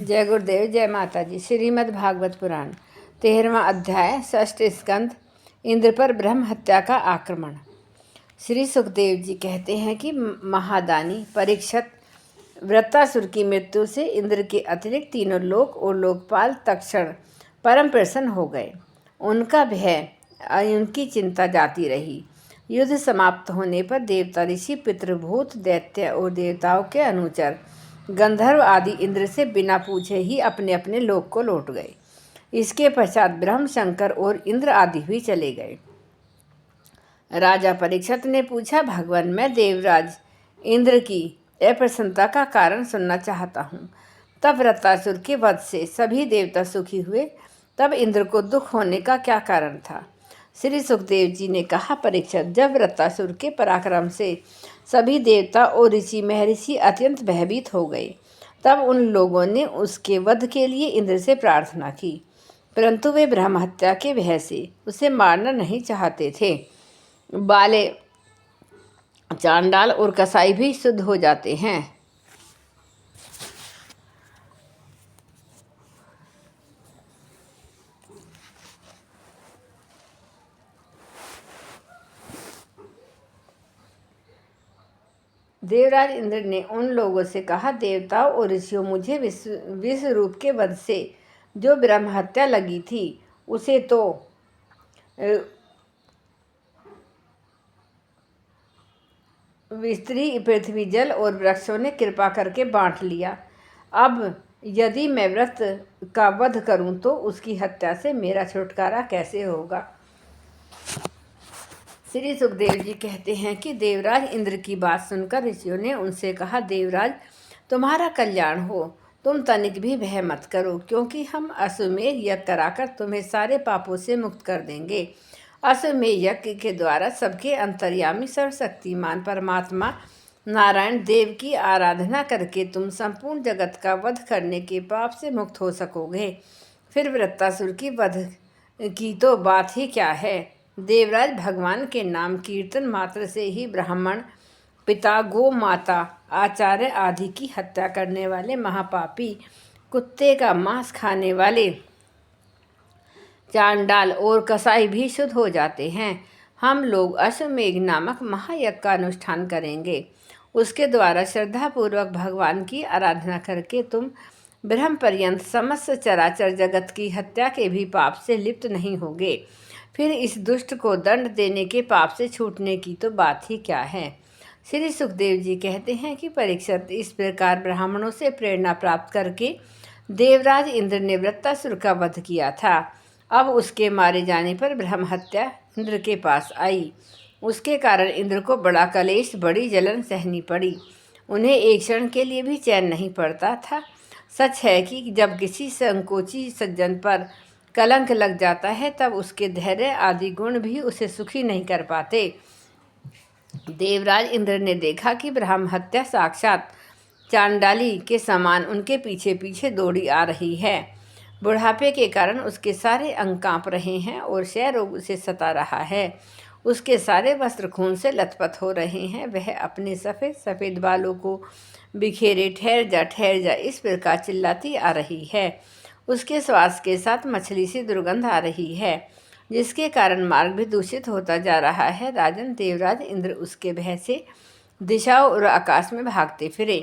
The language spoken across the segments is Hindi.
जय गुरुदेव, जय माता जी। श्रीमद् भागवत पुराण 13वां अध्याय, षष्ठ स्कंद, इंद्र पर ब्रह्म हत्या का आक्रमण। श्री सुखदेव जी कहते हैं कि महादानी परीक्षित, वृत्तासुर की मृत्यु से इंद्र के अतिरिक्त तीनों लोक और लोकपाल तत्क्षण परम प्रसन्न हो गए। उनका भय, उनकी चिंता जाती रही। युद्ध समाप्त होने पर देवता, ऋषि, पितृभूत, दैत्य और देवताओं के अनुचर, गंधर्व आदि इंद्र से बिना पूछे ही अपने अपने लोक को लौट गए। इसके पश्चात ब्रह्म, शंकर और इंद्र आदि भी चले गए। राजा परीक्षित ने पूछा, भगवान, मैं देवराज इंद्र की अप्रसन्नता का कारण सुनना चाहता हूँ। तब वृत्तासुर के वध से सभी देवता सुखी हुए, तब इंद्र को दुख होने का क्या कारण था? श्री सुखदेव जी ने कहा, परीक्षित, जब वृत्तासुर के पराक्रम से सभी देवता और ऋषि महर्षि अत्यंत भयभीत हो गए, तब उन लोगों ने उसके वध के लिए इंद्र से प्रार्थना की, परंतु वे ब्रह्म हत्या के भय से उसे मारना नहीं चाहते थे। बाले, चांडाल और कसाई भी शुद्ध हो जाते हैं। देवराज इंद्र ने उन लोगों से कहा, देवताओं और ऋषियों, मुझे विश्व रूप के वध से जो ब्रह्म हत्या लगी थी, उसे तो स्त्री, पृथ्वी, जल और वृक्षों ने कृपा करके बांट लिया। अब यदि मैं व्रत का वध करूं तो उसकी हत्या से मेरा छुटकारा कैसे होगा? श्री सुखदेव जी कहते हैं कि देवराज इंद्र की बात सुनकर ऋषियों ने उनसे कहा, देवराज, तुम्हारा कल्याण हो, तुम तनिक भी भय मत करो, क्योंकि हम अश्वमेध यज्ञ कराकर तुम्हें सारे पापों से मुक्त कर देंगे। अश्वमेध यज्ञ के द्वारा सबके अंतर्यामी सर्वशक्तिमान परमात्मा नारायण देव की आराधना करके तुम संपूर्ण जगत का वध करने के पाप से मुक्त हो सकोगे। फिर वृत्तासुर की वध की तो बात ही क्या है। देवराज, भगवान के नाम कीर्तन मात्र से ही ब्राह्मण, पिता, गो माता, आचार्य आदि की हत्या करने वाले महापापी, कुत्ते का मांस खाने वाले चांडाल और कसाई भी शुद्ध हो जाते हैं। हम लोग अश्वमेध नामक महायज्ञ का अनुष्ठान करेंगे। उसके द्वारा श्रद्धापूर्वक भगवान की आराधना करके तुम ब्रह्म पर्यंत समस्त चराचर जगत की हत्या के भी पाप से लिप्त नहीं होगे। फिर इस दुष्ट को दंड देने के पाप से छूटने की तो बात ही क्या है। श्री सुखदेव जी कहते हैं कि परीक्षित, इस प्रकार ब्राह्मणों से प्रेरणा प्राप्त करके देवराज इंद्र ने वृत्तासुर का वध किया था। अब उसके मारे जाने पर ब्रह्म हत्या इंद्र के पास आई। उसके कारण इंद्र को बड़ा कलेश, बड़ी जलन सहनी पड़ी। उन्हें एक क्षण के लिए भी चैन नहीं पड़ता था। सच है कि जब किसी संकोची सज्जन पर कलंक लग जाता है, तब उसके धैर्य आदि गुण भी उसे सुखी नहीं कर पाते। देवराज इंद्र ने देखा कि ब्रह्म हत्या साक्षात चांडाली के समान उनके पीछे पीछे दौड़ी आ रही है। बुढ़ापे के कारण उसके सारे अंग कांप रहे हैं और क्षय रोग उसे सता रहा है। उसके सारे वस्त्र खून से लथपथ हो रहे हैं। वह अपने सफ़ेद सफ़ेद बालों को बिखेरे ठहर जा इस प्रकार चिल्लाती आ रही है। उसके श्वास के साथ मछली सी दुर्गंध आ रही है, जिसके कारण मार्ग भी दूषित होता जा रहा है। राजन, देवराज इंद्र उसके भय से दिशाओं और आकाश में भागते फिरे।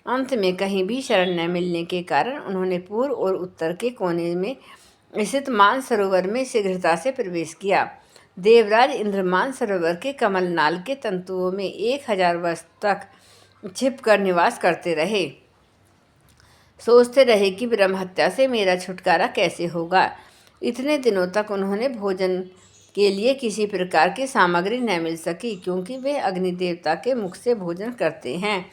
अंत में कहीं भी शरण न मिलने के कारण उन्होंने पूर्व और उत्तर के कोने में स्थित मानसरोवर में शीघ्रता से प्रवेश किया। देवराज इंद्र मानसरोवर के कमलनाल के तंतुओं में 1000 वर्ष तक छिपकर निवास करते रहे। सोचते रहे कि ब्रह्म हत्या से मेरा छुटकारा कैसे होगा। इतने दिनों तक उन्होंने भोजन के लिए किसी प्रकार की सामग्री न मिल सकी, क्योंकि वे अग्नि देवता के मुख से भोजन करते हैं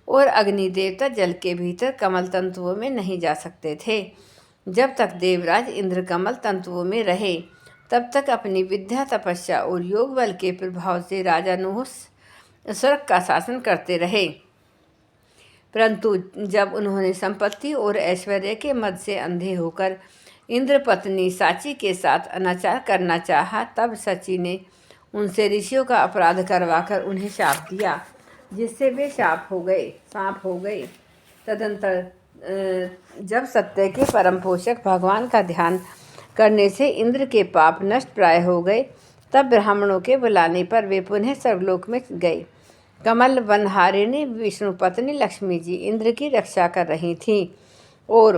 और अग्नि देवता जल के भीतर कमल तंतुओं में नहीं जा सकते थे। जब तक देवराज इंद्र कमल तंतुओं में रहे, तब तक अपनी विद्या, तपस्या और योग बल के प्रभाव से राजा नूह स्वर्ग का शासन करते रहे। परंतु जब उन्होंने संपत्ति और ऐश्वर्य के मद से अंधे होकर इंद्र पत्नी साची के साथ अनाचार करना चाहा, तब सची ने उनसे ऋषियों का अपराध करवाकर उन्हें शाप दिया, जिससे वे सांप हो गए। तदंतर जब सत्य के परम पोषक भगवान का ध्यान करने से इंद्र के पाप नष्ट प्राय हो गए, तब ब्राह्मणों के बुलाने पर वे पुनः स्वर्गलोक में गए। कमल वनहारिणी विष्णु पत्नी लक्ष्मी जी इंद्र की रक्षा कर रही थीं और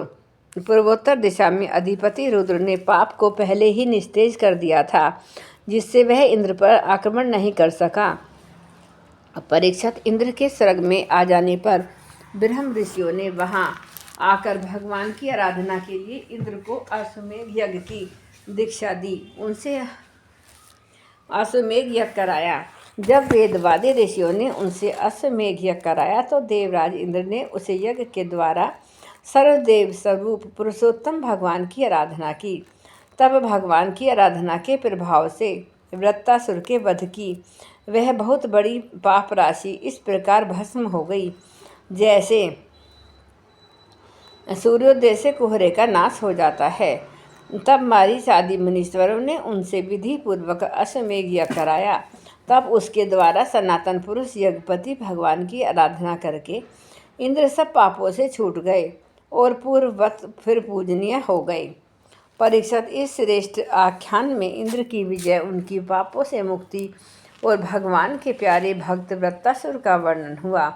पूर्वोत्तर दिशा में अधिपति रुद्र ने पाप को पहले ही निस्तेज कर दिया था, जिससे वह इंद्र पर आक्रमण नहीं कर सका। परीक्षित इंद्र के स्वर्ग में आ जाने पर ब्रह्म ऋषियों ने वहां आकर भगवान की आराधना के लिए इंद्र को अश्वमेध यज्ञ की दीक्षा दी। उनसे अश्वमेध यज्ञ कराया। जब वेदवादी ऋषियों ने उनसे अश्वमेध यज्ञ कराया तो देवराज इंद्र ने उस यज्ञ के द्वारा सर्वदेव स्वरूप पुरुषोत्तम भगवान की आराधना की। तब भगवान की आराधना के प्रभाव से वृत्तासुर के वध की वह बहुत बड़ी पाप राशि इस प्रकार भस्म हो गई, जैसे सूर्योदय से कोहरे का नाश हो जाता है। तब मारीच आदि मुनीश्वरों ने उनसे विधि पूर्वक अश्वमेध यज्ञ कराया। तब उसके द्वारा सनातन पुरुष यज्ञपति भगवान की आराधना करके इंद्र सब पापों से छूट गए और पूर्ववत फिर पूजनीय हो गए। परीक्षित, इस श्रेष्ठ आख्यान में इंद्र की विजय, उनकी पापों से मुक्ति और भगवान के प्यारे भक्त वृत्तासुर का वर्णन हुआ।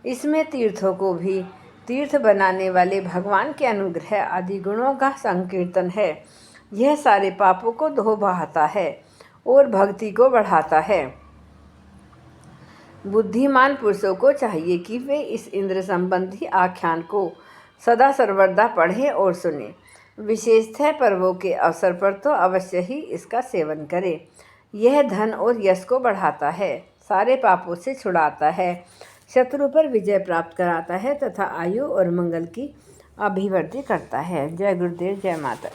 इसमें तीर्थों को भी तीर्थ बनाने वाले भगवान के अनुग्रह आदि गुणों का संकीर्तन है। यह सारे पापों को धो बहाता है और भक्ति को बढ़ाता है। बुद्धिमान पुरुषों को चाहिए कि वे इस इंद्र संबंधी आख्यान को सदा सर्वदा पढ़ें और सुनें। विशेषतः पर्वों के अवसर पर तो अवश्य ही इसका सेवन करें। यह धन और यश को बढ़ाता है, सारे पापों से छुड़ाता है, शत्रु पर विजय प्राप्त कराता है तथा आयु और मंगल की अभिवृद्धि करता है। जय गुरुदेव, जय माता।